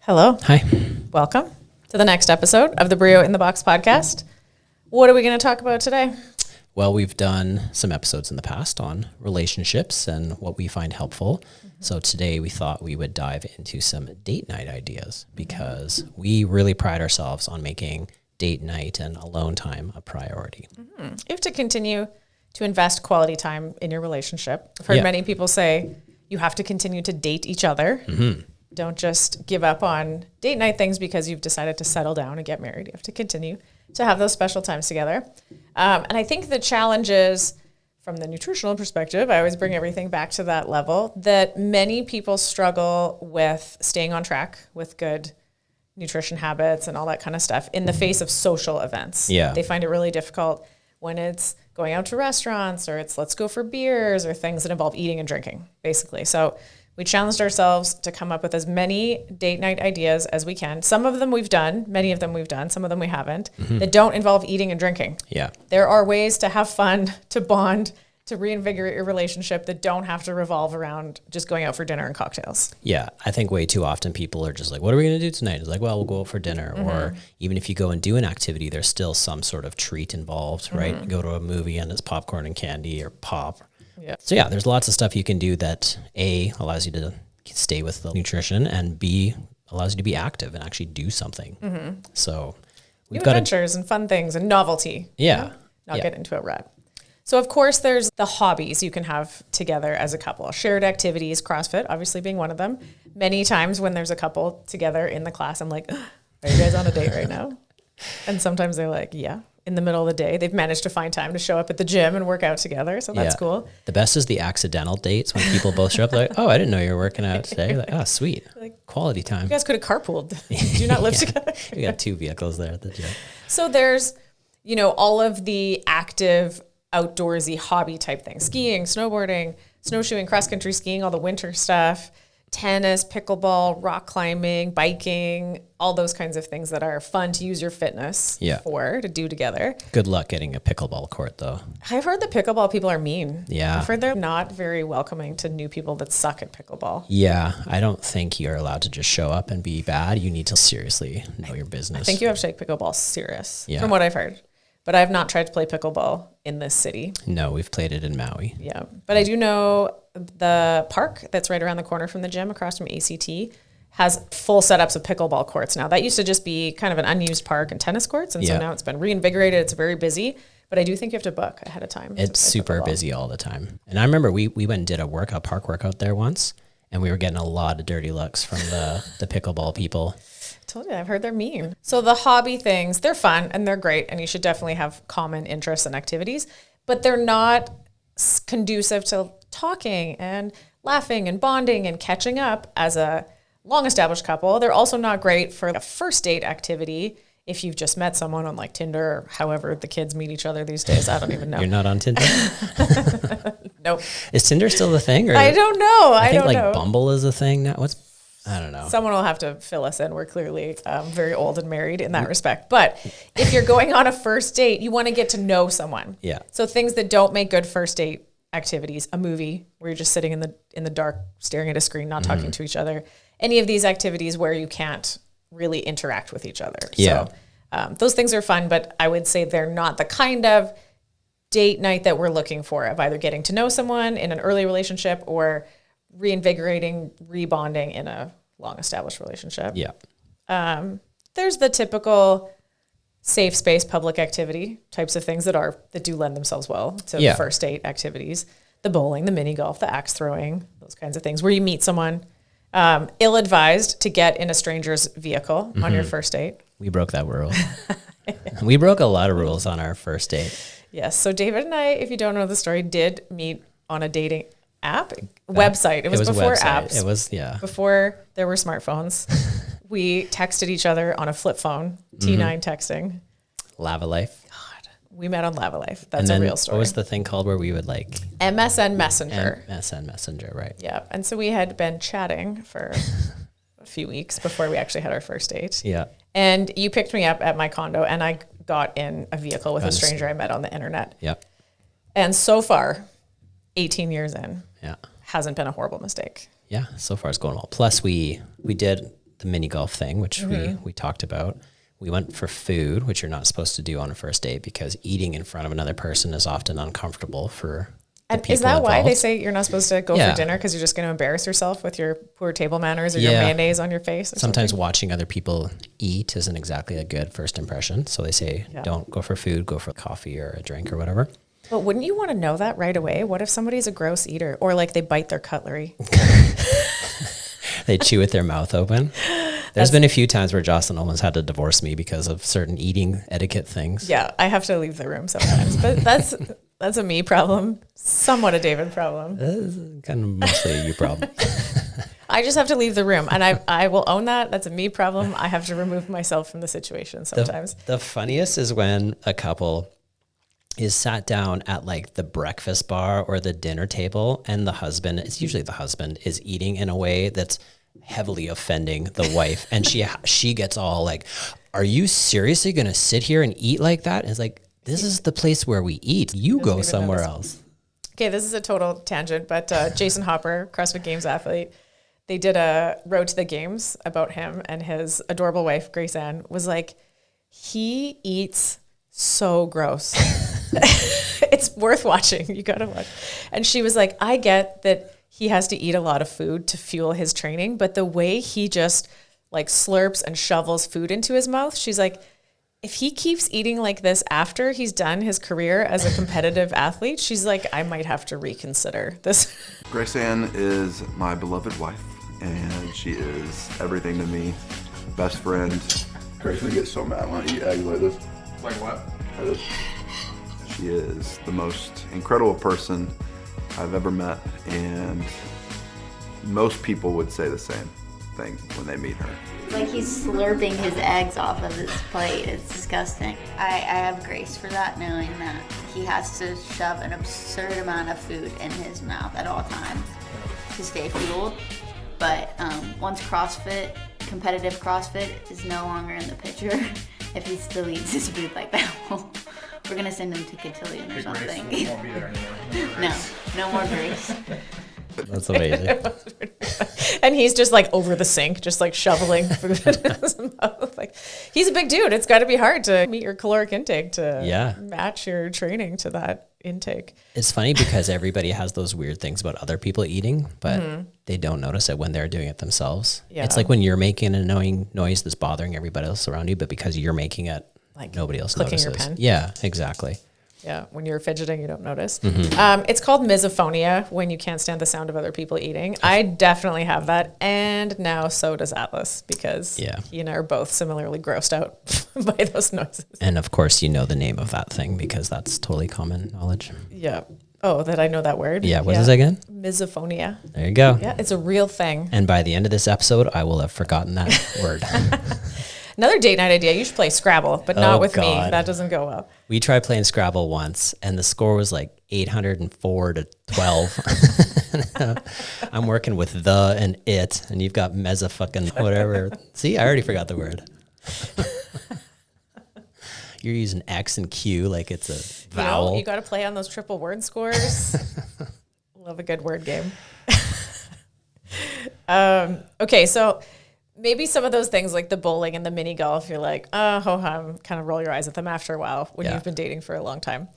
Hello. Hi. Welcome to the next episode of the Brio In the Box podcast. What are we going to talk about today? Well, we've done some episodes in the past on relationships and what we find helpful. So today we thought we would dive into some date night ideas because we really pride ourselves on making date night and alone time a priority. You have to continue to invest quality time in your relationship. I've heard many people say you have to continue to date each other. Don't just give up on date night things because you've decided to settle down and get married. You have to continue to have those special times together. And I think the challenge is, from the nutritional perspective, I always bring everything back to that level, that many people struggle with staying on track with good nutrition habits and all that kind of stuff in the face of social events. Yeah. They find it really difficult when it's going out to restaurants or it's let's go for beers or things that involve eating and drinking, basically. So we challenged ourselves to come up with as many date night ideas as we can. Some of them we've done, many of them we've done, some of them we haven't, that don't involve eating and drinking. Yeah. There are ways to have fun, to bond, to reinvigorate your relationship that don't have to revolve around just going out for dinner and cocktails. Yeah. I think way too often people are just like, what are we going to do tonight? It's like, well, we'll go out for dinner. Or even if you go and do an activity, there's still some sort of treat involved, right? Go to a movie and it's popcorn and candy or pop. Yeah. So yeah, there's lots of stuff you can do that A, allows you to stay with the nutrition, and B, allows you to be active and actually do something. So we've New got adventures and fun things and novelty. Yeah. Not get into a rut. So of course there's the hobbies you can have together as a couple. Shared activities, CrossFit obviously being one of them. Many times when there's a couple together in the class, I'm like, are you guys on a date right now? And sometimes they're like, yeah. In the middle of the day, they've managed to find time to show up at the gym and work out togetger. So that's cool. The best is the accidental dates when people both show up like, oh, I didn't know you were working out today. You're like, oh, sweet. Like, quality time. you guys could have carpooled. Do you not live together? We got two vehicles there at the gym. So there's, all of the active outdoorsy hobby type things, skiing, snowboarding, snowshoeing, cross-country skiing, all the winter stuff, tennis, pickleball, rock climbing, biking, all those kinds of things that are fun to use your fitness to do together. Good luck getting a pickleball court though. I've heard the pickleball people are mean. Yeah. I've heard they're not very welcoming to new people that suck at pickleball. Yeah. I don't think you're allowed to just show up and be bad. You need to seriously know your business. I think you have to take pickleball serious, from what I've heard. But I've not tried to play pickleball in this city. No, we've played it in Maui. Yeah. But I do know the park that's right around the corner from the gym across from ACT has full setups of pickleball courts now. That used to just be kind of an unused park and tennis courts. And so now it's been reinvigorated. It's very busy. But I do think you have to book ahead of time. It's super busy all the time. And I remember we went and did a park workout there once. And we were getting a lot of dirty looks from the pickleball people. Told you, I've heard they're mean. So the hobby things, they're fun and they're great. And you should definitely have common interests and activities. But they're not conducive to talking and laughing and bonding and catching up as a long-established couple. They're also not great for a first date activity if you've just met someone on like Tinder or however the kids meet each other these days. I don't even know. You're not on Tinder? Nope. Is Tinder still the thing? Or I don't know. I think like Bumble is a thing now. I don't know. Someone will have to fill us in. We're clearly very old and married in that respect. But if you're going on a first date, you want to get to know someone. Yeah. So things that don't make good first date activities, a movie where you're just sitting in the dark, staring at a screen, not talking to each other. Any of these activities where you can't really interact with each other. Yeah. So those things are fun, but I would say they're not the kind of date night that we're looking for, of either getting to know someone in an early relationship or reinvigorating, rebonding in a long-established relationship. Yeah. There's the typical safe space public activity types of things that do lend themselves well to first date activities. The bowling, the mini golf, the axe throwing, those kinds of things where you meet someone. Ill-advised to get in a stranger's vehicle on your first date. We broke that rule. We broke a lot of rules on our first date. Yes. So David and I, if you don't know the story, did meet on a dating app, website. It was before apps. It was, before there were smartphones. We texted each other on a flip phone, T9 texting. Lava Life. God, we met on Lava Life. That's a real story. What was the thing called where we would like? MSN Messenger. MSN Messenger, right. Yeah. And so we had been chatting for a few weeks before we actually had our first date. Yeah. And you picked me up at my condo and I got in a vehicle with a stranger I met on the internet. Yep. And so far, 18 years in, yeah, hasn't been a horrible mistake. Yeah, so far it's going well. Plus we did the mini golf thing, which we talked about. We went for food, which you're not supposed to do on a first date because eating in front of another person is often uncomfortable for the people Is that involved. why they say you're not supposed to go for dinner? Because you're just going to embarrass yourself with your poor table manners or your mayonnaise on your face? Sometimes watching other people eat isn't exactly a good first impression. So they say, don't go for food, go for coffee or a drink or whatever. But wouldn't you want to know that right away? What if somebody's a gross eater or like they bite their cutlery? They chew with their mouth open. There's been a few times where Jocelyn almost had to divorce me because of certain eating etiquette things. Yeah, I have to leave the room sometimes, but that's a me problem, somewhat a David problem. Kind of mostly a you problem. I just have to leave the room, and I will own that. That's a me problem. I have to remove myself from the situation sometimes. The funniest is when a couple is sat down at like the breakfast bar or the dinner table, and the husband, it's usually the husband, is eating in a way that's heavily offending the wife, and she gets all like, "Are you seriously going to sit here and eat like that?" And it's like, this is the place where we eat. You go somewhere else. Okay, this is a total tangent, but Jason Hopper, CrossFit Games athlete, they did a Road to the Games about him, and his adorable wife, Grace Ann, was like, he eats so gross. It's worth watching. You got to watch. And she was like, I get that he has to eat a lot of food to fuel his training, but the way he just like slurps and shovels food into his mouth, she's like, if he keeps eating like this after he's done his career as a competitive athlete, she's like, I might have to reconsider this. Grace Ann is my beloved wife, and she is everything to me. Best friend. Grace Ann gets so mad when I eat eggs like this. Like what? Like this. She is the most incredible person I've ever met, and most people would say the same thing when they meet her. It's like he's slurping his eggs off of his plate. It's disgusting. I have grace for that, knowing that he has to shove an absurd amount of food in his mouth at all times to stay fueled. But once competitive CrossFit is no longer in the picture, if he still eats his food like that, we're gonna send him to Cotillion or something. Grace won't be there anymore. No more grace. That's amazing. And he's just like over the sink, just like shoveling food in his mouth. Like, he's a big dude. It's got to be hard to meet your caloric intake to match your training to that intake. It's funny because everybody has those weird things about other people eating, but they don't notice it when they're doing it themselves. Yeah. It's like when you're making an annoying noise that's bothering everybody else around you, but because you're making it, like nobody else notices. Clicking your pen. Yeah, exactly. Yeah, when you're fidgeting, you don't notice. It's called misophonia, when you can't stand the sound of other people eating. I definitely have that, and now so does Atlas, because he and I are both similarly grossed out by those noises. And of course, you know the name of that thing, because that's totally common knowledge. Yeah. Oh, that I know that word? Yeah, what is it again? Misophonia. There you go. Yeah, it's a real thing. And by the end of this episode, I will have forgotten that word. Another date night idea, you should play Scrabble, but not with me. That doesn't go well. We tried playing Scrabble once, and the score was like 804 to 12. I'm working with the and it, and you've got meza fucking whatever. See, I already forgot the word. You're using X and Q like it's a vowel. You got to play on those triple word scores. Love a good word game. Okay, so maybe some of those things like the bowling and the mini golf, you're like, kind of roll your eyes at them after a while when you've been dating for a long time.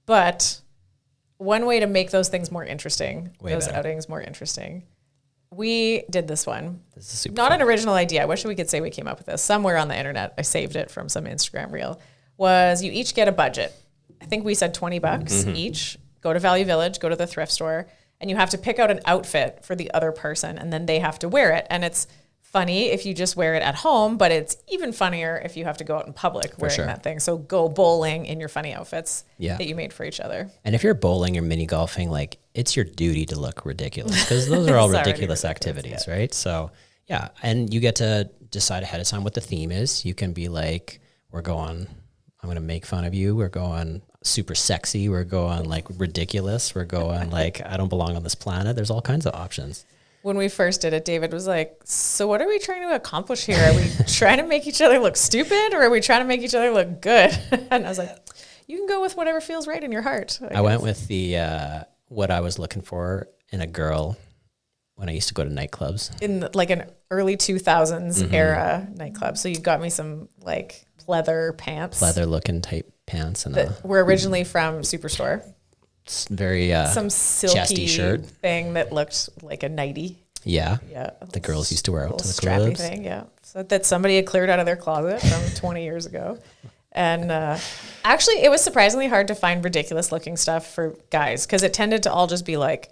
But one way to make those things more interesting, outings more interesting, we did this one. This is super fun. An original idea. I wish we could say we came up with this. Somewhere on the internet, I saved it from some Instagram reel, was you each get a budget. I think we said $20 each. Go to Value Village, go to the thrift store, and you have to pick out an outfit for the other person, and then they have to wear it. And it's funny if you just wear it at home, but it's even funnier if you have to go out in public wearing that thing. So go bowling in your funny outfits that you made for each other. And if you're bowling or mini golfing, like it's your duty to look ridiculous, because those are all ridiculous activities, right? So yeah, and you get to decide ahead of time what the theme is. You can be like, I'm going to make fun of you. We're going super sexy. We're going like ridiculous. We're going like, I don't belong on this planet. There's all kinds of options. When we first did it, David was like, so what are we trying to accomplish here? Are we trying to make each other look stupid, or are we trying to make each other look good? And I was like, you can go with whatever feels right in your heart. I went with the what I was looking for in a girl when I used to go to nightclubs. In like an early 2000s era nightclub. So you got me some like pleather pants. Leather looking type pants. And that were originally from Superstore. very Some silky chesty shirt thing that looked like a nightie. Yeah. Yeah. The girls used to wear out to the strappy clubs. thing, yeah. So that somebody had cleared out of their closet from 20 years ago. And actually, it was surprisingly hard to find ridiculous looking stuff for guys because it tended to all just be like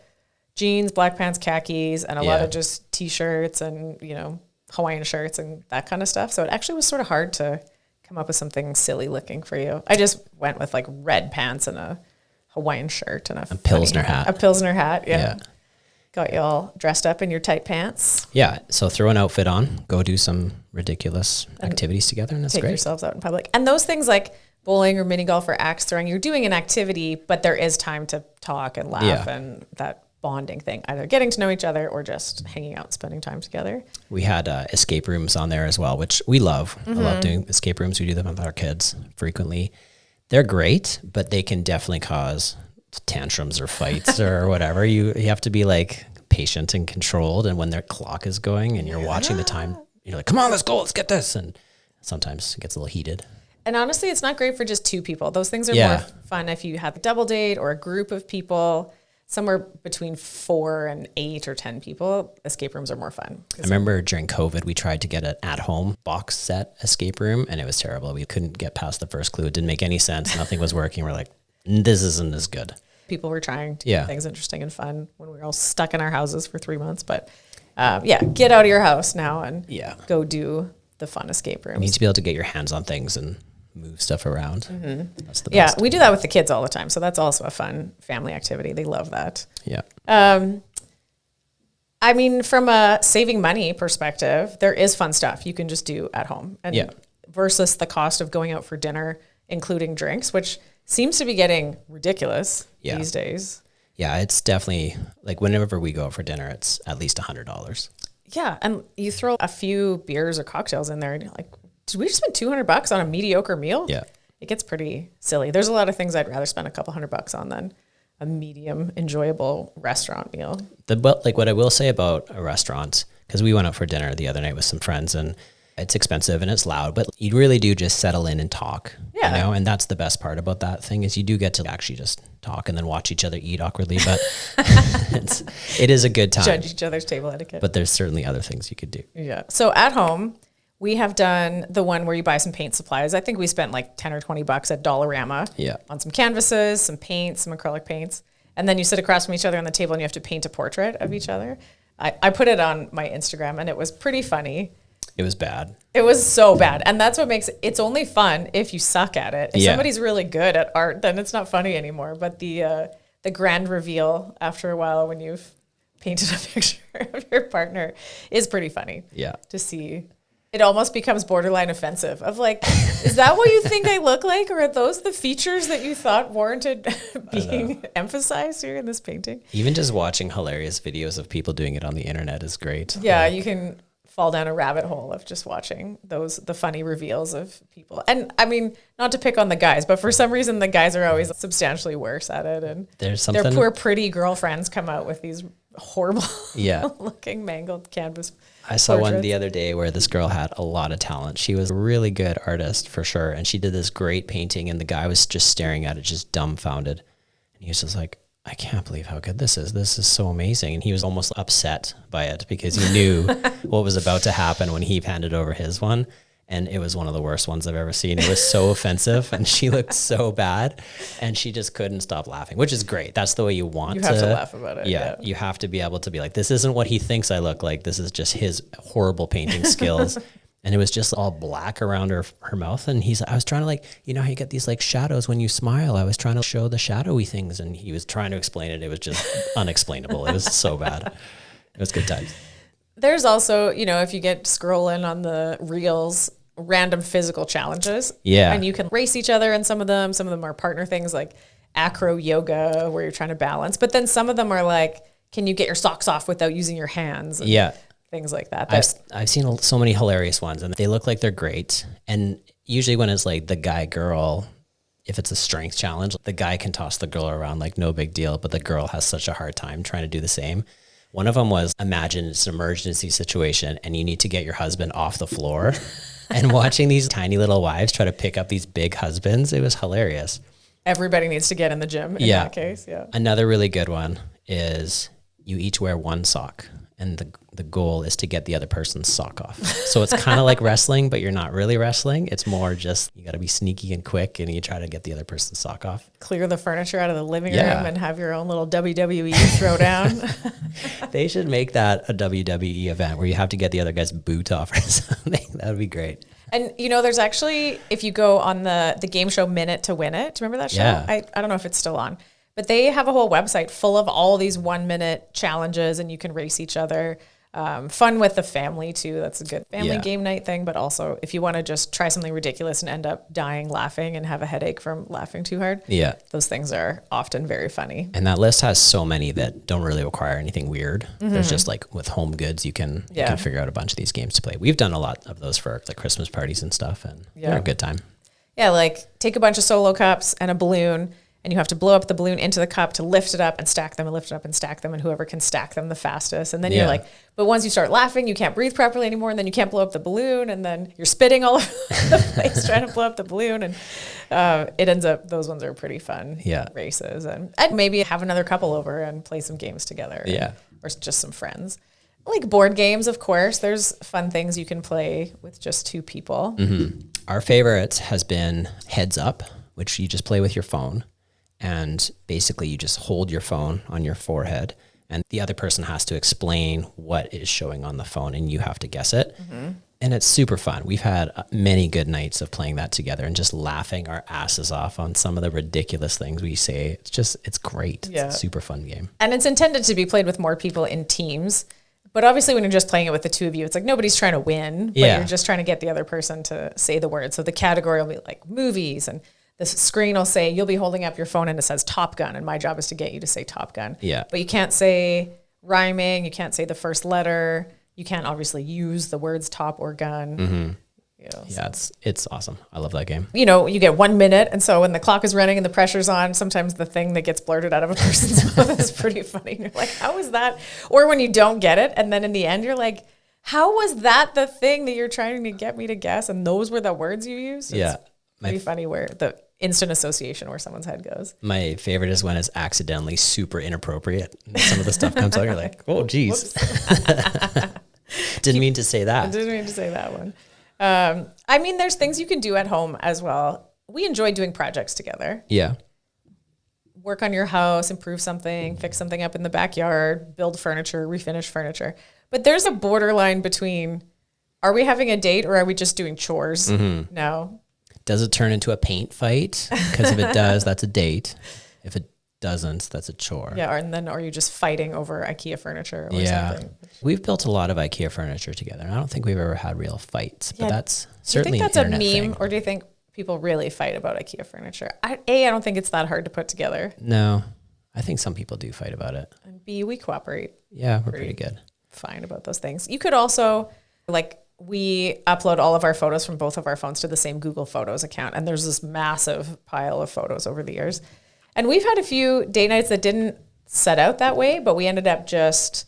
jeans, black pants, khakis, and a lot of just T-shirts and, you know, Hawaiian shirts and that kind of stuff. So it actually was sort of hard to come up with something silly looking for you. I just went with like red pants and a Hawaiian shirt and a Pilsner hat. A Pilsner hat, yeah. Got you all dressed up in your tight pants. Yeah. So throw an outfit on, go do some ridiculous activities together, and that's Take great. yourselves out in public. And those things like bowling or mini golf or axe throwing, you're doing an activity, but there is time to talk and laugh and that bonding thing, either getting to know each other or just hanging out, spending time together. We had escape rooms on there as well, which we love. I love doing escape rooms. We do them with our kids frequently. They're great, but they can definitely cause tantrums or fights or whatever. You have to be like patient and controlled. And when their clock is going and you're watching the time, you're like, come on, let's go, let's get this. And sometimes it gets a little heated. And honestly, it's not great for just two people. Those things are more fun if you have a double date or a group of people. Somewhere between 4 and 8 or 10 people, escape rooms are more fun. I remember during COVID, we tried to get an at-home box set escape room, and it was terrible. We couldn't get past the first clue. It didn't make any sense. Nothing was working. We're like, this isn't as good. People were trying to do things interesting and fun when we were all stuck in our houses for 3 months. But get out of your house now and go do the fun escape rooms. You need to be able to get your hands on things and move stuff around. That's the best. Yeah, we do that with the kids all the time. So that's also a fun family activity. They love that. Yeah. I mean, from a saving money perspective, there is fun stuff you can just do at home. And versus the cost of going out for dinner, including drinks, which seems to be getting ridiculous these days. Yeah, it's definitely like whenever we go out for dinner, it's at least $100. Yeah, and you throw a few beers or cocktails in there and you're like, did we just spend $200 on a mediocre meal? Yeah. It gets pretty silly. There's a lot of things I'd rather spend a couple $100 on than a medium enjoyable restaurant meal. Like what I will say about a restaurant, because we went out for dinner the other night with some friends and it's expensive and it's loud, but you really do just settle in and talk. Yeah. You know, and that's the best part about that thing is you do get to actually just talk and then watch each other eat awkwardly, but it is a good time. Judge each other's table etiquette. But there's certainly other things you could do. Yeah. So at home, we have done the one where you buy some paint supplies. I think we spent like 10 or 20 bucks at Dollarama on some canvases, some paints, some acrylic paints. And then you sit across from each other on the table and you have to paint a portrait of each other. I put it on my Instagram and it was pretty funny. It was bad. It was so bad. And that's what makes it's only fun if you suck at it. If somebody's really good at art, then it's not funny anymore. But the grand reveal after a while when you've painted a picture of your partner is pretty funny. Yeah. To see. It almost becomes borderline offensive of like, is that what you think I look like? Or are those the features that you thought warranted being emphasized here in this painting? Even just watching hilarious videos of people doing it on the internet is great. Yeah, you can fall down a rabbit hole of just watching the funny reveals of people. And I mean, not to pick on the guys, but for some reason the guys are always substantially worse at it. And there's something, their poor pretty girlfriends come out with these horrible looking mangled canvas I saw portraits. one the other day where this girl had a lot of talent. She was a really good artist for sure. And she did this great painting and the guy was just staring at it, just dumbfounded. And he was just like, I can't believe how good this is. This is so amazing. And he was almost upset by it because he knew what was about to happen when he handed over his one. And it was one of the worst ones I've ever seen. It was so offensive and she looked so bad and she just couldn't stop laughing, which is great. That's the way you want to. You have to laugh about it. Yeah. You have to be able to be like, this isn't what he thinks I look like. This is just his horrible painting skills. And it was just all black around her mouth. And I was trying to like, you know how you get these like shadows when you smile? I was trying to show the shadowy things and he was trying to explain it. It was just unexplainable. It was so bad. It was good times. There's also, you know, if you get scrolling on the reels, random physical challenges. Yeah. And you can race each other in some of them. Some of them are partner things like acro yoga where you're trying to balance. But then some of them are like, can you get your socks off without using your hands? And things like that. I've seen so many hilarious ones and they look like they're great. And usually when it's like the guy girl, if it's a strength challenge, the guy can toss the girl around like no big deal, but the girl has such a hard time trying to do the same. One of them was, imagine it's an emergency situation and you need to get your husband off the floor. And watching these tiny little wives try to pick up these big husbands, it was hilarious. Everybody needs to get in the gym in that case. Yeah. Another really good one is you each wear one sock. And the goal is to get the other person's sock off. So it's kind of like wrestling, but you're not really wrestling. It's more just you got to be sneaky and quick, and you try to get the other person's sock off. Clear the furniture out of the living room and have your own little WWE throwdown. They should make that a WWE event where you have to get the other guy's boot off or something. That would be great. And, you know, there's actually, if you go on the game show Minute to Win It, do you remember that show? Yeah. I don't know if it's still on. But they have a whole website full of all these 1 minute challenges, and you can race each other. Fun with the family too. That's a good family game night thing. But also if you want to just try something ridiculous and end up dying laughing and have a headache from laughing too hard. Yeah. Those things are often very funny. And that list has so many that don't really require anything weird. There's just like with home goods, you can figure out a bunch of these games to play. We've done a lot of those for like Christmas parties and stuff, and they're a good time. Yeah. Like take a bunch of solo cups and a balloon, and you have to blow up the balloon into the cup to lift it up and stack them and lift it up and stack them, and whoever can stack them the fastest. And then you're like, but once you start laughing, you can't breathe properly anymore, and then you can't blow up the balloon, and then you're spitting all over the place trying to blow up the balloon. And it ends up, those ones are pretty fun races. And maybe have another couple over and play some games together. Or just some friends. Like board games, of course. There's fun things you can play with just two people. Our favorite has been Heads Up, which you just play with your phone. And basically you just hold your phone on your forehead, and the other person has to explain what is showing on the phone, and you have to guess it. And it's super fun. We've had many good nights of playing that together and just laughing our asses off on some of the ridiculous things we say. It's great. It's a super fun game. And it's intended to be played with more people in teams. But obviously when you're just playing it with the two of you, it's like nobody's trying to win, but you're just trying to get the other person to say the word. So the category will be like movies, and the screen will say, you'll be holding up your phone and it says Top Gun, and my job is to get you to say Top Gun. But you can't say rhyming, you can't say the first letter, you can't obviously use the words top or gun. You know, it's awesome. I love that game. You know, you get 1 minute, and so when the clock is running and the pressure's on, sometimes the thing that gets blurted out of a person's mouth is pretty funny. And you're like, how is that? Or when you don't get it, and then in the end you're like, how was that the thing that you're trying to get me to guess? And those were the words you used? It's pretty funny where the instant association where someone's head goes. My favorite is when it's accidentally super inappropriate. And some of the stuff comes out, you're like, oh, geez. Didn't mean to say that. I didn't mean to say that one. I mean, there's things you can do at home as well. We enjoy doing projects together. Work on your house, improve something, fix something up in the backyard, build furniture, refinish furniture. But there's a borderline between, are we having a date or are we just doing chores? No. Does it turn into a paint fight? Because if it does, that's a date. If it doesn't, that's a chore. And then are you just fighting over IKEA furniture or something? We've built a lot of IKEA furniture together. I don't think we've ever had real fights, but that's certainly do you think that's a meme, or do you think people really fight about IKEA furniture? I don't think it's that hard to put together. No, I think some people do fight about it. And B, we cooperate. Yeah, we're pretty good. Fine about those things. You could also, we upload all of our photos from both of our phones to the same Google Photos account. And there's this massive pile of photos over the years. And we've had a few date nights that didn't set out that way, but we ended up just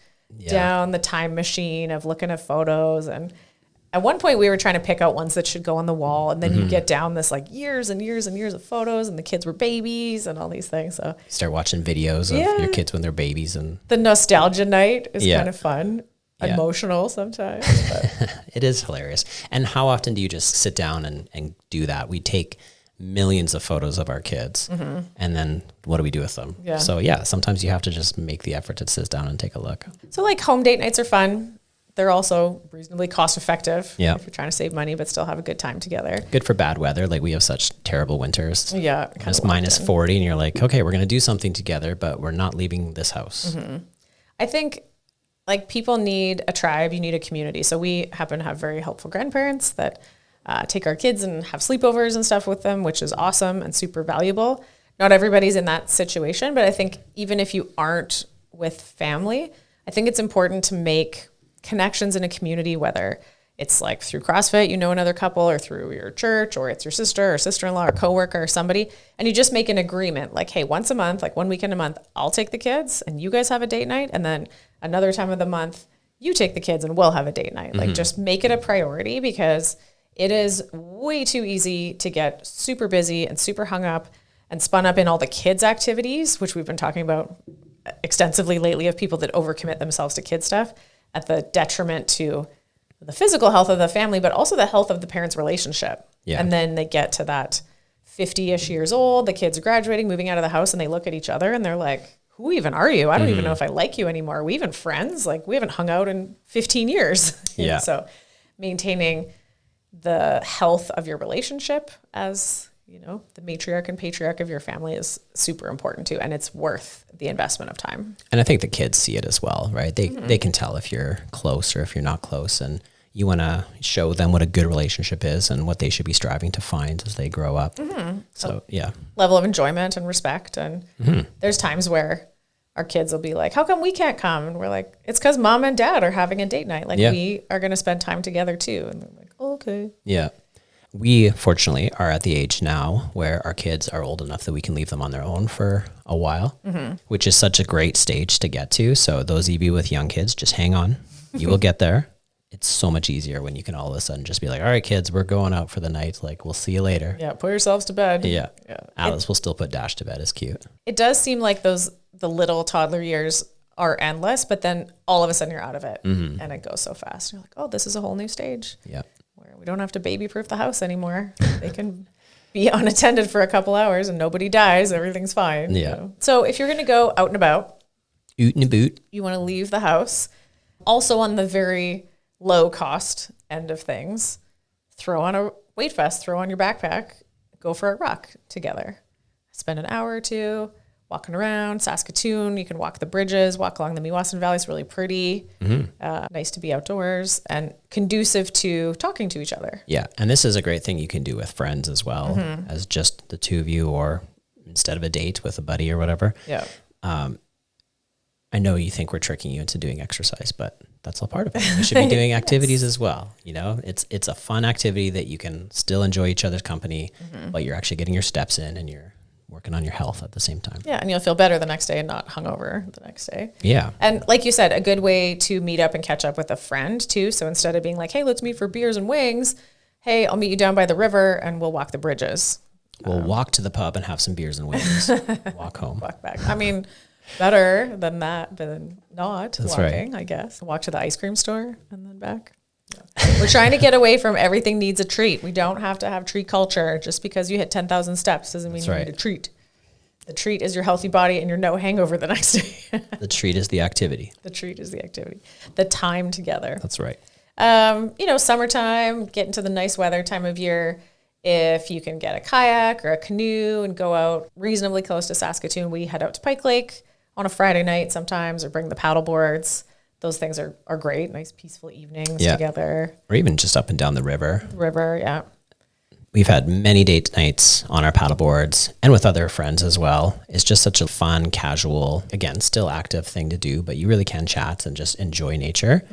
down the time machine of looking at photos. And at one point we were trying to pick out ones that should go on the wall. And then you get down this like years and years and years of photos, and the kids were babies and all these things. So you start watching videos of your kids when they're babies, and the nostalgia night is kind of fun. Emotional sometimes. But. It is hilarious. And how often do you just sit down and do that? We take millions of photos of our kids, and then what do we do with them? So sometimes you have to just make the effort to sit down and take a look. So like home date nights are fun. They're also reasonably cost effective if you're trying to save money but still have a good time together. Good for bad weather. Like we have such terrible winters. It's minus 40 and you're like, okay, we're going to do something together, but we're not leaving this house. I think like people need a tribe, you need a community. So we happen to have very helpful grandparents that take our kids and have sleepovers and stuff with them, which is awesome and super valuable. Not everybody's in that situation, but I think even if you aren't with family, I think it's important to make connections in a community, whether it's like through CrossFit, you know, another couple, or through your church, or it's your sister or sister-in-law or coworker or somebody. And you just make an agreement like, hey, once a month, like 1 weekend a month, I'll take the kids and you guys have a date night. And then another time of the month, you take the kids and we'll have a date night. Like just make it a priority, because it is way too easy to get super busy and super hung up and spun up in all the kids' activities, which we've been talking about extensively lately, of people that overcommit themselves to kid stuff at the detriment to the physical health of the family, but also the health of the parents' relationship. Yeah. And then they get to that 50-ish years old, the kids are graduating, moving out of the house, and they look at each other and they're like, who even are you? I don't even know if I like you anymore. Are we even friends? Like, we haven't hung out in 15 years. Yeah. So maintaining the health of your relationship as, you know, the matriarch and patriarch of your family is super important too. And it's worth the investment of time. And I think the kids see it as well, right? They can tell if you're close or if you're not close, and you want to show them what a good relationship is and what they should be striving to find as they grow up. So yeah. Level of enjoyment and respect. And there's times where our kids will be like, how come we can't come? And we're like, it's because mom and dad are having a date night. Like we are going to spend time together too. And they're like, oh, okay. Yeah. We fortunately are at the age now where our kids are old enough that we can leave them on their own for a while, which is such a great stage to get to. So those of you with young kids, just hang on. You will get there. It's so much easier when you can all of a sudden just be like, all right, kids, we're going out for the night. Like, we'll see you later. Yeah. Put yourselves to bed. Yeah. Alice will still put Dash to bed. It's cute. It does seem like the little toddler years are endless, but then all of a sudden you're out of it and it goes so fast. You're like, oh, this is a whole new stage. Yeah. Where we don't have to baby proof the house anymore. They can be unattended for a couple hours and nobody dies. Everything's fine. Yeah. You know? So if you're going to go out and about, Oot and a boot. you want to leave the house. Also on the very low cost end of things, throw on a weight vest, throw on your backpack, go for a ruck together. Spend an hour or two walking around Saskatoon. You can walk the bridges, walk along the Meewasin Valley. It's really pretty. Nice to be outdoors and conducive to talking to each other. Yeah. And this is a great thing you can do with friends as well, as just the two of you, or instead of a date with a buddy or whatever. Yeah. I know you think we're tricking you into doing exercise, but that's all part of it. You should be doing activities as well. You know, it's a fun activity that you can still enjoy each other's company, but you're actually getting your steps in and you're working on your health at the same time. Yeah. And you'll feel better the next day and not hungover the next day. Yeah. And like you said, a good way to meet up and catch up with a friend too. So instead of being like, hey, let's meet for beers and wings, hey, I'll meet you down by the river and we'll walk the bridges. We'll walk to the pub and have some beers and wings. Walk home. Walk back. I mean, better than that, but not That's walking, right. I guess. Walk to the ice cream store and then back. Yeah. We're trying to get away from everything needs a treat. We don't have to have treat culture. Just because you hit 10,000 steps doesn't mean you need a treat. The treat is your healthy body and your no hangover the next day. The treat is the activity. The treat is the activity. The time together. That's right. You know, summertime, get into the nice weather time of year. If you can get a kayak or a canoe and go out reasonably close to Saskatoon, we head out to Pike Lake on a Friday night sometimes, or bring the paddle boards. Those things are great. Nice peaceful evenings together. Or even just up and down the river. River, yeah. We've had many date nights on our paddle boards and with other friends as well. It's just such a fun, casual, again, still active thing to do, but you really can chat and just enjoy nature.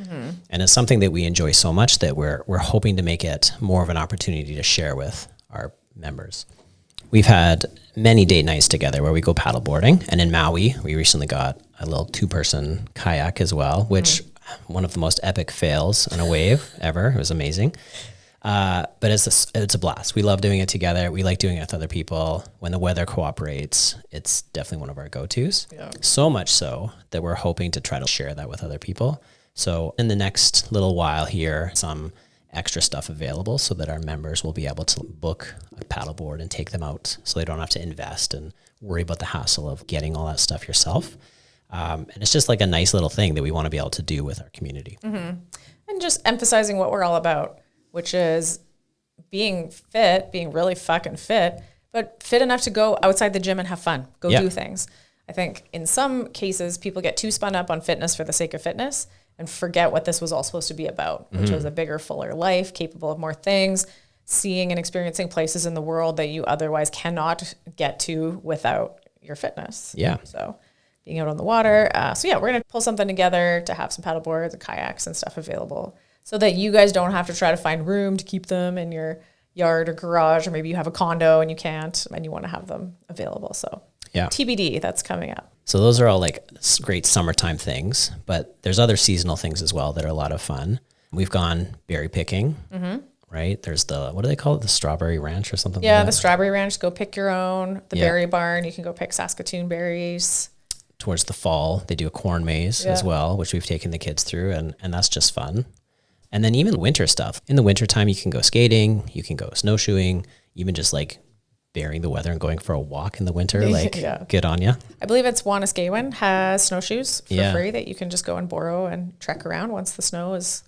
And it's something that we enjoy so much that we're hoping to make it more of an opportunity to share with our members. We've had many date nights together where we go paddle boarding, and in Maui, we recently got a little 2-person kayak as well, which one of the most epic fails on a wave ever. It was amazing. But it's a blast. We love doing it together. We like doing it with other people. When the weather cooperates, it's definitely one of our go-tos. Yeah. So much so that we're hoping to try to share that with other people. So in the next little while here, some extra stuff available so that our members will be able to book a paddleboard and take them out so they don't have to invest and worry about the hassle of getting all that stuff yourself. And it's just like a nice little thing that we want to be able to do with our community. And just emphasizing what we're all about, which is being fit, being really fucking fit, but fit enough to go outside the gym and have fun, go do things. I think in some cases, people get too spun up on fitness for the sake of fitness and forget what this was all supposed to be about, which was a bigger, fuller life, capable of more things, seeing and experiencing places in the world that you otherwise cannot get to without your fitness. Yeah. So being out on the water. We're going to pull something together to have some paddle boards and kayaks and stuff available so that you guys don't have to try to find room to keep them in your yard or garage, or maybe you have a condo and you can't and you want to have them available. So Yeah. TBD, that's coming up. So those are all like great summertime things, but there's other seasonal things as well that are a lot of fun. We've gone berry picking, right? There's what do they call it? The strawberry ranch or something Yeah, like the that? strawberry ranch, go pick your own. The berry barn, you can go pick Saskatoon berries. Towards the fall, they do a corn maze as well, which we've taken the kids through, and that's just fun. And then even winter stuff. In the wintertime, you can go skating, you can go snowshoeing, even just like bearing the weather and going for a walk in the winter, like good on you. I believe it's Wanuskewin has snowshoes for free that you can just go and borrow and trek around once the snow is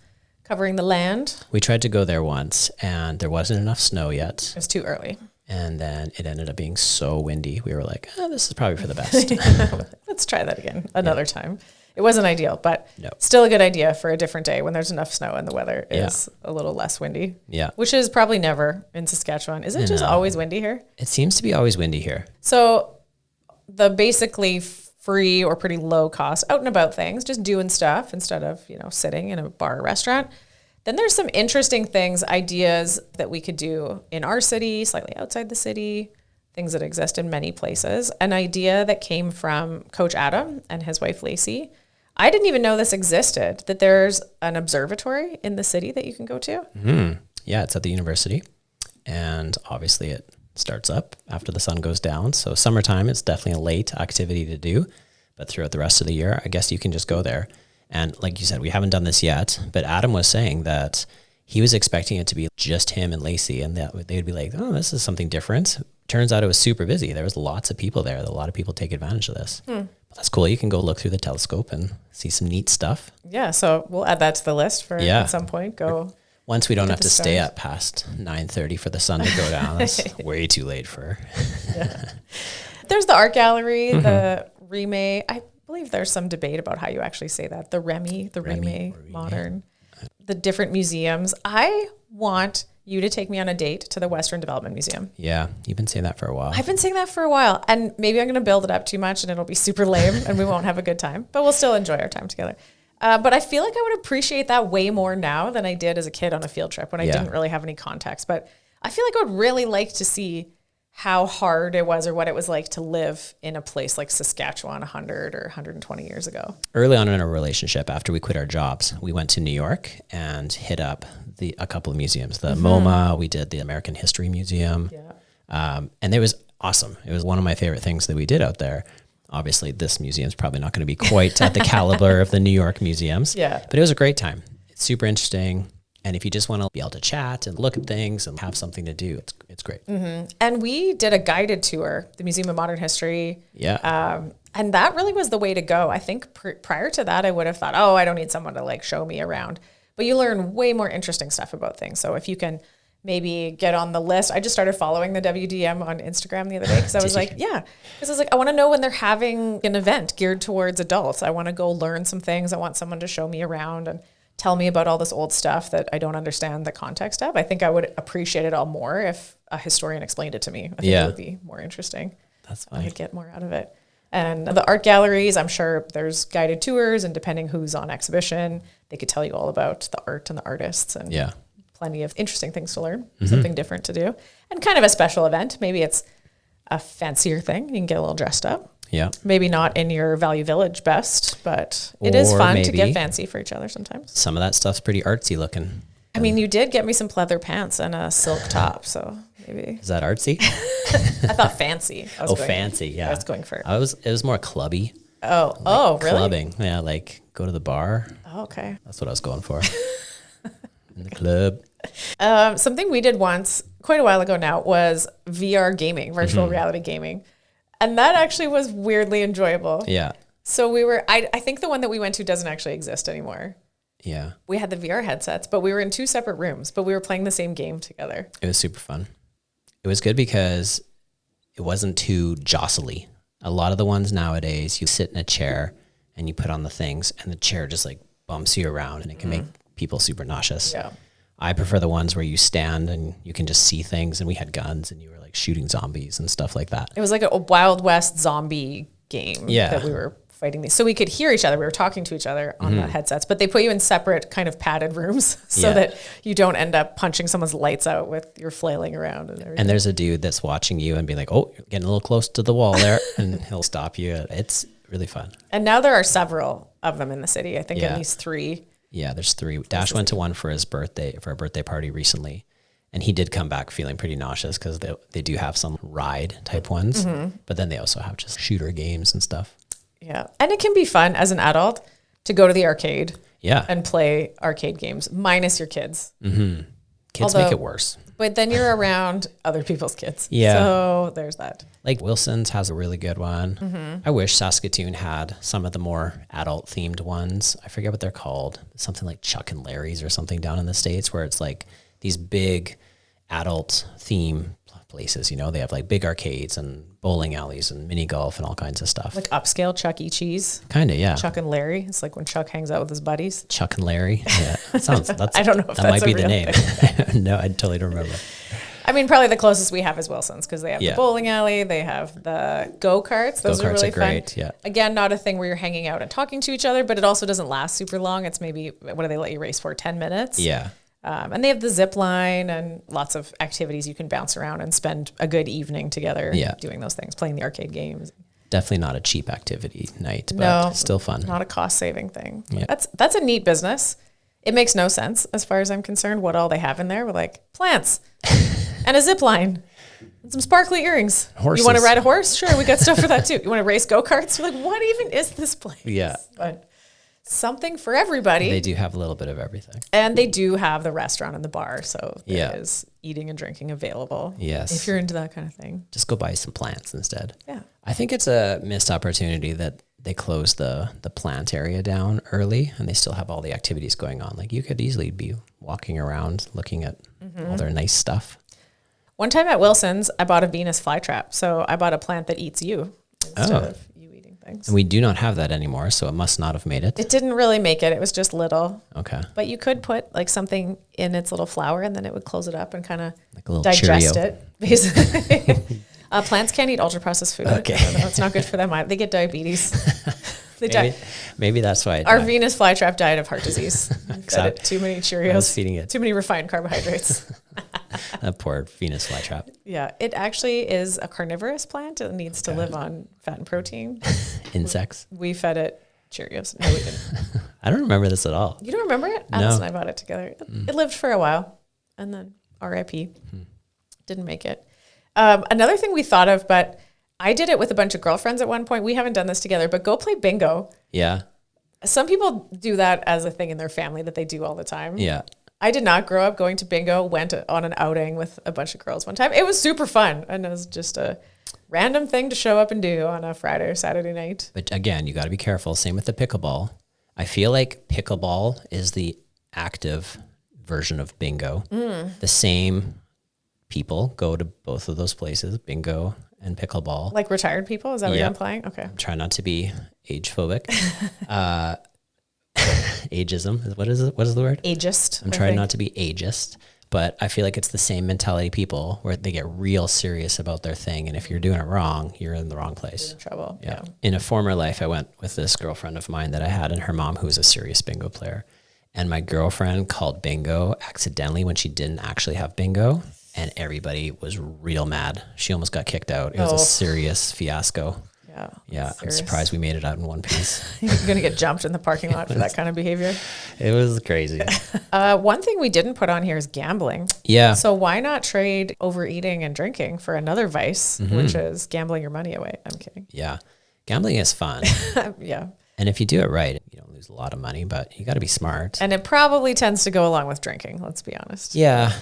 covering the land. We tried to go there once and there wasn't enough snow yet. It was too early. And then it ended up being so windy. We were like, this is probably for the best. Let's try that again another time. It wasn't ideal, but still a good idea for a different day when there's enough snow and the weather is a little less windy. Yeah. Which is probably never in Saskatchewan. Is it just always windy here? It seems to be always windy here. So the basically free or pretty low cost out and about things, just doing stuff instead of, sitting in a bar or restaurant. Then there's some interesting things, ideas that we could do in our city, slightly outside the city, things that exist in many places. An idea that came from Coach Adam and his wife Lacey. I didn't even know this existed, that there's an observatory in the city that you can go to. Yeah, it's at the university. And obviously it starts up after the sun goes down. So summertime, it's definitely a late activity to do. But throughout the rest of the year, I guess you can just go there. And like you said, we haven't done this yet, but Adam was saying that he was expecting it to be just him and Lacey, and that they'd be like, oh, this is something different. Turns out it was super busy. There was lots of people there. A lot of people take advantage of this. But that's cool. You can go look through the telescope and see some neat stuff. Yeah, so we'll add that to the list for at some point. Go. Once we don't have to stay up past 9:30 for the sun to go down. That's way too late for. There's the art gallery, the Reme. I believe there's some debate about how you actually say that. The Reme modern, the different museums. I want you to take me on a date to the Western Development Museum. Yeah, you've been saying that for a while. I've been saying that for a while, and maybe I'm going to build it up too much and it'll be super lame and we won't have a good time, but we'll still enjoy our time together. But I feel like I would appreciate that way more now than I did as a kid on a field trip when I didn't really have any context. But I feel like I would really like to see how hard it was or what it was like to live in a place like Saskatchewan 100 or 120 years ago. Early on in our relationship, after we quit our jobs, we went to New York and hit up a couple of museums. The MoMA, we did the American History Museum. And it was awesome. It was one of my favorite things that we did out there. Obviously, this museum is probably not going to be quite at the caliber of the New York museums. But it was a great time. It's super interesting. And if you just want to be able to chat and look at things and have something to do, it's great. And we did a guided tour, the Museum of Modern History. And that really was the way to go. I think prior to that, I would have thought, I don't need someone to like show me around. But you learn way more interesting stuff about things. So if you can maybe get on the list. I just started following the WDM on Instagram the other day because I was like, I want to know when they're having an event geared towards adults. I want to go learn some things. I want someone to show me around and tell me about all this old stuff that I don't understand the context of. I think I would appreciate it all more if a historian explained it to me. I think it would be more interesting. That's fine. I could get more out of it. And the art galleries, I'm sure there's guided tours, and depending who's on exhibition, they could tell you all about the art and the artists, and plenty of interesting things to learn, something different to do, and kind of a special event. Maybe it's a fancier thing. You can get a little dressed up. Yeah. Maybe not in your Value Village best, but it is fun to get fancy for each other sometimes. Some of that stuff's pretty artsy looking. I mean, you did get me some pleather pants and a silk top, so maybe. Is that artsy? I thought fancy. Fancy, yeah. I was going for. It was more clubby. Oh, really? Clubbing, yeah, like go to the bar. Oh, okay. That's what I was going for. In the club. Something we did once, quite a while ago now, was VR gaming, virtual reality gaming. And that actually was weirdly enjoyable. Yeah. So I think the one that we went to doesn't actually exist anymore. Yeah. We had the VR headsets, but we were in two separate rooms, but we were playing the same game together. It was super fun. It was good because it wasn't too jostly. A lot of the ones nowadays, you sit in a chair and you put on the things and the chair just like bumps you around and it can make people super nauseous. Yeah. I prefer the ones where you stand and you can just see things, and we had guns and you were like shooting zombies and stuff like that. It was like a Wild West zombie game that we were fighting these. So we could hear each other. We were talking to each other on the headsets, but they put you in separate kind of padded rooms so that you don't end up punching someone's lights out with your flailing around and everything. And there's a dude that's watching you and be like, oh, you're getting a little close to the wall there. And he'll stop you. It's really fun. And now there are several of them in the city. I think at least 3. Yeah, there's 3. Dash went to one for his birthday, for a birthday party recently. And he did come back feeling pretty nauseous because they do have some ride type ones. But then they also have just shooter games and stuff. Yeah. And it can be fun as an adult to go to the arcade and play arcade games, minus your kids. Kids make it worse. But then you're around other people's kids. Yeah. So there's that. Like Wilson's has a really good one. I wish Saskatoon had some of the more adult themed ones. I forget what they're called. Something like Chuck and Larry's or something down in the States where it's like these big adult theme places, you know, they have like big arcades and bowling alleys and mini golf and all kinds of stuff. Like upscale Chuck E. Cheese. Kind of, yeah. Chuck and Larry. It's like when Chuck hangs out with his buddies. Chuck and Larry. Yeah. That's I don't know if that that's might be a the real name. thing. No, I totally don't remember. I mean, probably the closest we have is Wilson's because they have the bowling alley. They have the go-karts. Those are really great, fun. yeah. Again, not a thing where you're hanging out and talking to each other, but it also doesn't last super long. It's maybe, what do they let you race for, 10 minutes? Yeah. And they have the zip line and lots of activities you can bounce around and spend a good evening together doing those things, playing the arcade games. Definitely not a cheap activity night, but still fun. Not a cost-saving thing. Yeah. That's a neat business. It makes no sense as far as I'm concerned what all they have in there. We're like, plants and a zip line and some sparkly earrings. Horses. You want to ride a horse? Sure, we got stuff for that too. You want to race go-karts? You're like, what even is this place? Yeah. But something for everybody. They do have a little bit of everything. And they do have the restaurant and the bar, so there is eating and drinking available. Yes. If you're into that kind of thing. Just go buy some plants instead. Yeah. I think it's a missed opportunity that they closed the plant area down early and they still have all the activities going on. Like you could easily be walking around looking at all their nice stuff. One time at Wilson's, I bought a Venus flytrap. So I bought a plant that eats you instead of you eating things. And we do not have that anymore, so it must not have made it. It didn't really make it. It was just little. Okay. But you could put like something in its little flower and then it would close it up and kind of Like a little digest Cheerio. it, basically. Plants can't eat ultra-processed food. Okay. It's not good for them. They get diabetes. Maybe that's why. Our Venus flytrap died of heart disease. Too many Cheerios. I was feeding it. Too many refined carbohydrates. That poor Venus flytrap. Yeah, it actually is a carnivorous plant. It needs to live on fat and protein. Insects. We fed it Cheerios. No, we didn't. I don't remember this at all. You don't remember it? No. Alice and I bought it together. It lived for a while, and then R.I.P. Didn't make it. Another thing we thought of, but I did it with a bunch of girlfriends at one point. We haven't done this together, but go play bingo. Yeah. Some people do that as a thing in their family that they do all the time. Yeah. I did not grow up going to bingo, went on an outing with a bunch of girls one time. It was super fun. And it was just a random thing to show up and do on a Friday or Saturday night. But again, you got to be careful. Same with the pickleball. I feel like pickleball is the active version of bingo. The same people go to both of those places, bingo and pickleball. Like retired people? Is that what you're playing? Okay. Try not to be age phobic. Ageism. What is it? What is the word? Ageist. I'm trying not to be ageist, but I feel like it's the same mentality people where they get real serious about their thing. And if you're doing it wrong, you're in the wrong place. You're in trouble. Yeah. In a former life, I went with this girlfriend of mine that I had and her mom, who was a serious bingo player. And my girlfriend called bingo accidentally when she didn't actually have bingo. And everybody was real mad. She almost got kicked out. It was a serious fiasco. Yeah. I'm surprised we made it out in one piece. You're going to get jumped in the parking lot for that kind of behavior. It was crazy. One thing we didn't put on here is gambling. Yeah. So why not trade overeating and drinking for another vice, which is gambling your money away? I'm kidding. Yeah. Gambling is fun. Yeah. And if you do it right, you don't lose a lot of money, but you got to be smart. And it probably tends to go along with drinking, let's be honest. Yeah.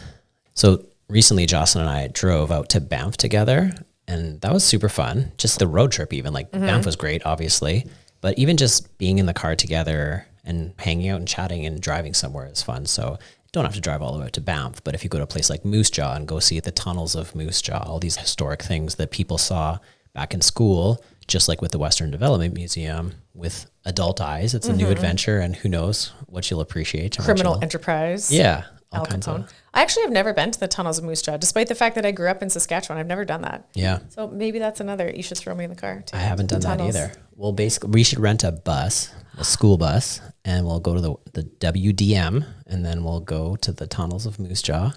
So recently, Jocelyn and I drove out to Banff together, and that was super fun. Just the road trip even, like Banff was great, obviously, but even just being in the car together and hanging out and chatting and driving somewhere is fun. So you don't have to drive all the way out to Banff, but if you go to a place like Moose Jaw and go see the tunnels of Moose Jaw, all these historic things that people saw back in school, just like with the Western Development Museum, with adult eyes, it's a new adventure, and who knows what you'll appreciate. Criminal enterprise. Yeah. all Al kinds Capone. of. I actually have never been to the tunnels of Moose Jaw, despite the fact that I grew up in Saskatchewan. I've never done that. Yeah. So maybe that's another. You should throw me in the car. I haven't done that tunnels. either. Well, basically, we should rent a bus, a school bus, and we'll go to the WDM, and then we'll go to the tunnels of Moose Jaw.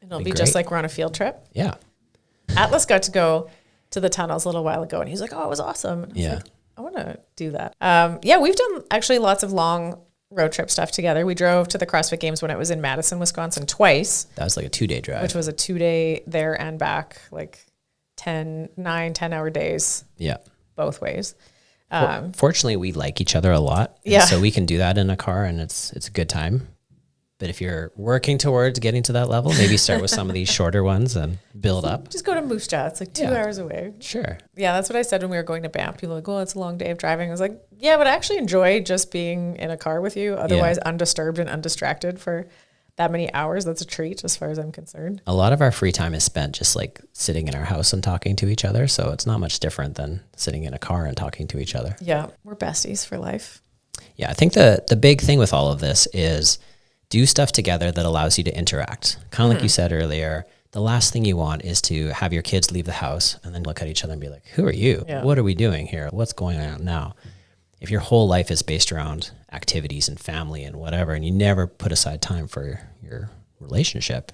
And it'll be just like we're on a field trip. Yeah. Atlas got to go to the tunnels a little while ago, and he's like, "Oh, it was awesome." And I was Yeah. like, I want to do that. Yeah, we've done actually lots of long road trip stuff together. We drove to the CrossFit Games when it was in Madison, Wisconsin twice. That was like a 2-day drive. Which was a 2-day there and back, like 10-hour days Yeah. both ways. Fortunately, we like each other a lot. Yeah. So we can do that in a car, and it's a good time. But if you're working towards getting to that level, maybe start with some of these shorter ones and build up. Just go to Moose Jaw. It's like 2 hours away. Sure. Yeah, that's what I said when we were going to Banff. People were like, "Oh, it's a long day of driving." I was like, "Yeah, but I actually enjoy just being in a car with you. Otherwise, undisturbed and undistracted for that many hours. That's a treat as far as I'm concerned." A lot of our free time is spent just like sitting in our house and talking to each other. So it's not much different than sitting in a car and talking to each other. Yeah, we're besties for life. Yeah, I think the big thing with all of this is do stuff together that allows you to interact. Kind of like you said earlier, the last thing you want is to have your kids leave the house and then look at each other and be like, who are you? Yeah. What are we doing here? What's going on now? If your whole life is based around activities and family and whatever, and you never put aside time for your relationship,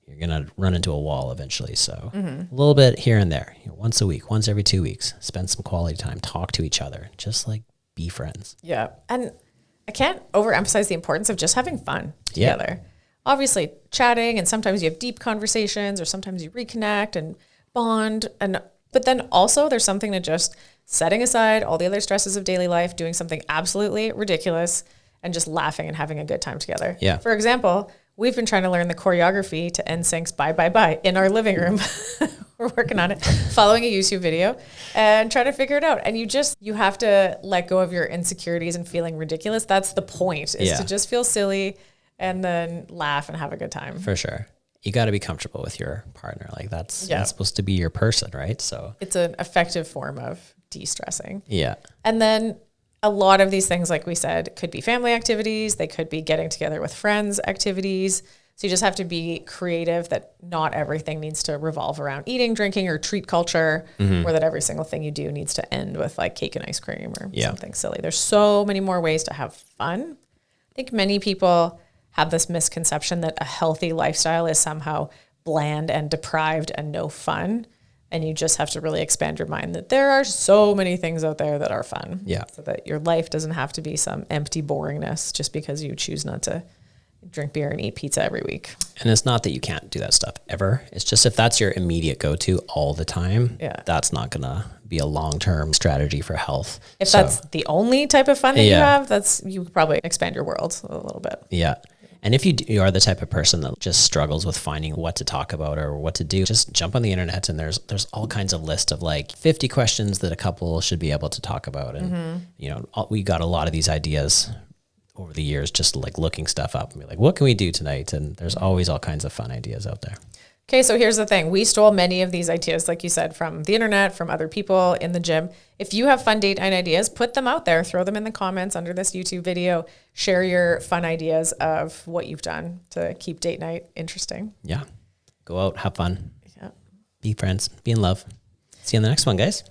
you're going to run into a wall eventually. So a little bit here and there, once a week, once every 2 weeks, spend some quality time, talk to each other, just like be friends. Yeah. And I can't overemphasize the importance of just having fun together. Obviously, chatting, and sometimes you have deep conversations, or sometimes you reconnect and bond. But then also there's something to just setting aside all the other stresses of daily life, doing something absolutely ridiculous, and just laughing and having a good time together. Yeah. For example, we've been trying to learn the choreography to NSYNC's Bye Bye Bye in our living room. We're working on it, following a YouTube video and trying to figure it out. And you have to let go of your insecurities and feeling ridiculous. That's the point, is to just feel silly and then laugh and have a good time. For sure. You got to be comfortable with your partner. Like that's supposed to be your person, right? So it's an effective form of de-stressing. yeah. And then a lot of these things, like we said, could be family activities. They could be getting together with friends activities. So you just have to be creative, that not everything needs to revolve around eating, drinking, or treat culture, or that every single thing you do needs to end with like cake and ice cream or something silly. There's so many more ways to have fun. I think many people have this misconception that a healthy lifestyle is somehow bland and deprived and no fun. And you just have to really expand your mind that there are so many things out there that are fun. Yeah. So that your life doesn't have to be some empty boringness just because you choose not to drink beer and eat pizza every week. And it's not that you can't do that stuff ever. It's just if that's your immediate go-to all the time, that's not going to be a long-term strategy for health. If that's the only type of fun that you have, you could probably expand your world a little bit. Yeah. And if you are the type of person that just struggles with finding what to talk about or what to do, just jump on the internet and there's all kinds of lists of like 50 questions that a couple should be able to talk about. And, we got a lot of these ideas over the years, just like looking stuff up and be like, what can we do tonight? And there's always all kinds of fun ideas out there. Okay, so here's the thing. We stole many of these ideas, like you said, from the internet, from other people in the gym. If you have fun date night ideas, put them out there. Throw them in the comments under this YouTube video. Share your fun ideas of what you've done to keep date night interesting. Yeah. Go out, have fun. Yeah. Be friends, be in love. See you in the next one, guys.